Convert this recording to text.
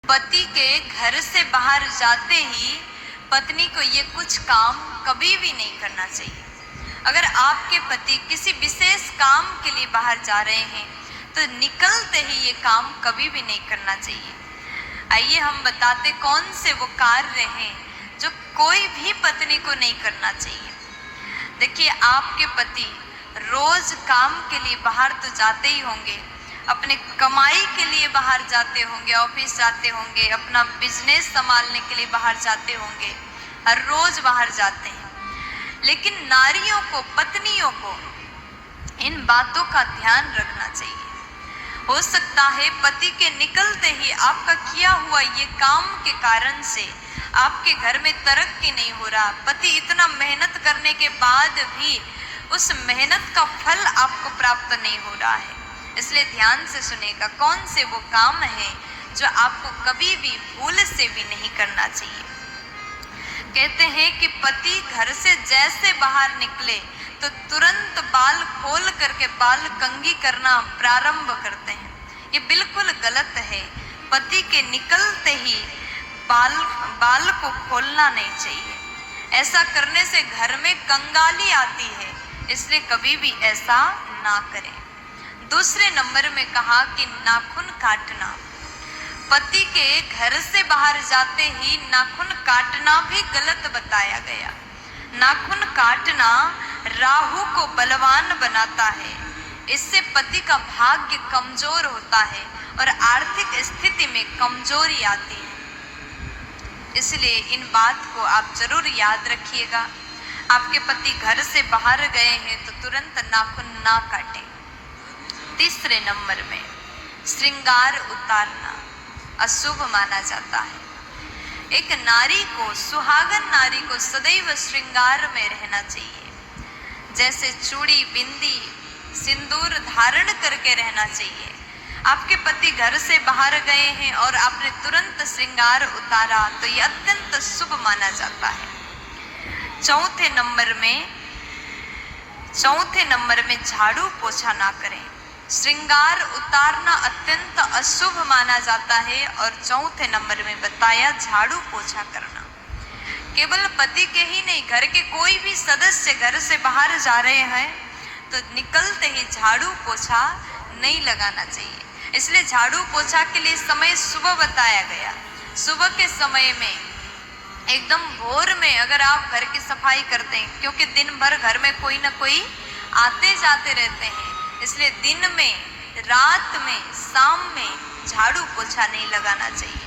पति के घर से बाहर जाते ही पत्नी को ये कुछ काम कभी भी नहीं करना चाहिए। अगर आपके पति किसी विशेष काम के लिए बाहर जा रहे हैं तो निकलते ही ये काम कभी भी नहीं करना चाहिए। आइए हम बताते कौन से वो कार्य हैं जो कोई भी पत्नी को नहीं करना चाहिए। देखिए, आपके पति रोज काम के लिए बाहर तो जाते ही होंगे, अपने कमाई के लिए बाहर जाते होंगे, ऑफिस जाते होंगे, अपना बिजनेस संभालने के लिए बाहर जाते होंगे, हर रोज बाहर जाते हैं। लेकिन नारियों को, पत्नियों को इन बातों का ध्यान रखना चाहिए। हो सकता है पति के निकलते ही आपका किया हुआ ये काम के कारण से आपके घर में तरक्की नहीं हो रहा, पति इतना मेहनत करने के बाद भी उस मेहनत का फल आपको प्राप्त नहीं हो रहा है। इसलिए ध्यान से सुनेगा, कौन से वो काम है जो आपको कभी भी भूल से भी नहीं करना चाहिए। कहते हैं कि पति घर से जैसे बाहर निकले तो तुरंत बाल खोल करके बाल कंघी करना प्रारंभ करते हैं। ये बिल्कुल गलत है। पति के निकलते ही बाल को खोलना नहीं चाहिए। ऐसा करने से घर में कंगाली आती है, इसलिए कभी भी ऐसा ना करें। दूसरे नंबर में कहा कि नाखून काटना। पति के घर से बाहर जाते ही नाखून काटना भी गलत बताया गया। नाखून काटना राहु को बलवान बनाता है, इससे पति का भाग्य कमजोर होता है और आर्थिक स्थिति में कमजोरी आती है। इसलिए इन बात को आप जरूर याद रखिएगा। आपके पति घर से बाहर गए हैं तो तुरंत नाखून ना काटें। तीसरे नंबर में श्रृंगार उतारना अशुभ माना जाता है। एक नारी को, सुहागन नारी को सदैव श्रृंगार में रहना चाहिए। जैसे चूड़ी, बिंदी, सिंदूर धारण करके रहना चाहिए। आपके पति घर से बाहर गए हैं और आपने तुरंत श्रृंगार उतारा तो यह अत्यंत शुभ माना जाता है। चौथे नंबर में झाड़ू पोछा ना करें। श्रृंगार उतारना अत्यंत अशुभ माना जाता है और चौथे नंबर में बताया झाड़ू पोछा करना। केवल पति के ही नहीं, घर के कोई भी सदस्य घर से बाहर जा रहे हैं तो निकलते ही झाड़ू पोछा नहीं लगाना चाहिए। इसलिए झाड़ू पोछा के लिए समय सुबह बताया गया। सुबह के समय में एकदम भोर में अगर आप घर की सफाई करते हैं, क्योंकि दिन भर घर में कोई ना कोई आते जाते रहते हैं, इसलिए दिन में, रात में, शाम में झाड़ू पोछा नहीं लगाना चाहिए।